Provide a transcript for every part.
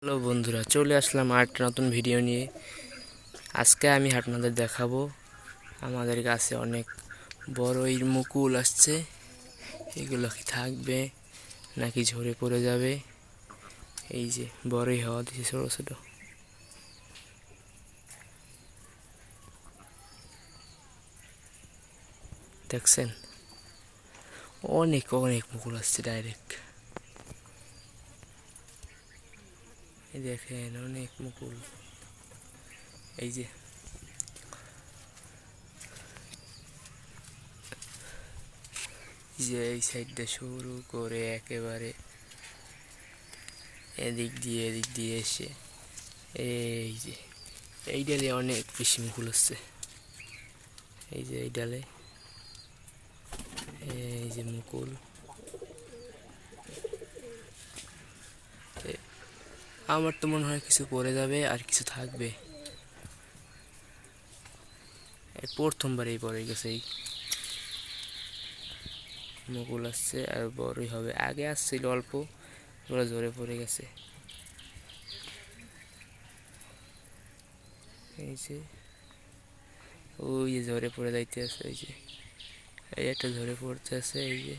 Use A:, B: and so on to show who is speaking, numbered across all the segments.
A: Hello বন্ধুরা, চলে আসলাম আরেকটা নতুন ভিডিও নিয়ে। আজকে আমি আপনাদের দেখাবো আমাদের গাছে অনেক বড়ই মুকুল আসছে। এগুলো কি থাকবে নাকি ঝরে পড়ে যাবে? এই যে বড়ই হওয়া দিচ্ছে ছোট ছোট, দেখছেন? অনেক অনেক মুকুল আসছে ডাইরেক্ট। এই দেখেন অনেক মুকুল। এই যে এই সাইডটা শুরু করে একেবারে এদিক দিয়ে এসে এই যে এই ডালে অনেক বেশি মুকুল আসছে। এই যে এই ডালে এই যে মুকুল। আমার তো মনে হয় কিছু পড়ে যাবে আর কিছু থাকবে। এই প্রথমবার এই পড়ে গেছে, এই মুকুল আসছে আর বড়ই হবে। আগে আসছিল অল্প, ওরা ঝরে পড়ে গেছে। এই যে ওই যে ঝরে পড়ে যাইতে আছে, এই যে এই একটা ঝরে পড়তে আছে। এই যে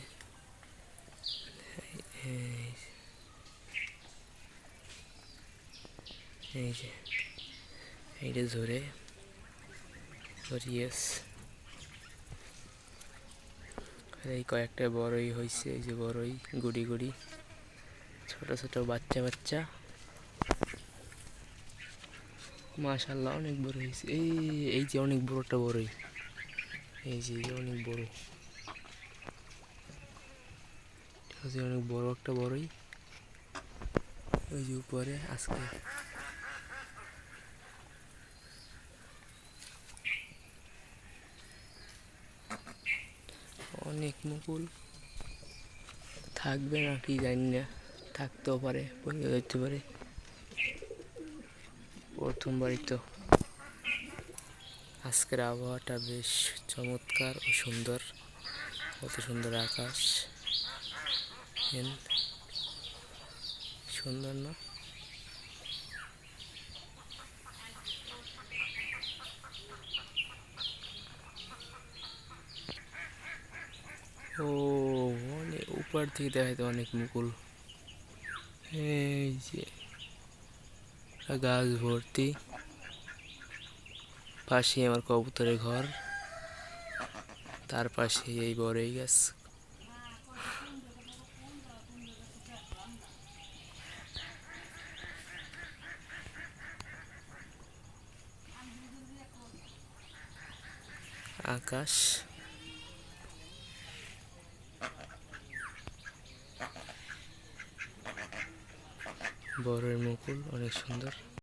A: এই যে এইটা ঝরে পড়িয়েস। এই কয়েকটা বড়ই হয়েছে, এই যে বড়ই গুড়ি গুড়ি ছোট ছোট বাচ্চা বাচ্চা। মাশাআল্লাহ অনেক বড় হয়েছে। এই যে অনেক বড় একটা বড়ই, এই যে অনেক বড়, অনেক বড় একটা বড়ই। ওই যে উপরে আজকে অনেক মুকুল থাকবে না কি জানি না, থাকতেও পারে, পড়ে যেতে পারে। প্রথমবারই তো। আজকের আবহাওয়াটা বেশ চমৎকার ও সুন্দর। কত সুন্দর আকাশ, সুন্দর না? ও অনেক উপর থেকে দেখা যায় অনেক মুকুল। এই যে গাছ ভর্তি, পাশে আমার কবুতরের ঘর, তার পাশে এই বড়ই গাছ। আকাশ, বড়ের মুকুল অনেক সুন্দর।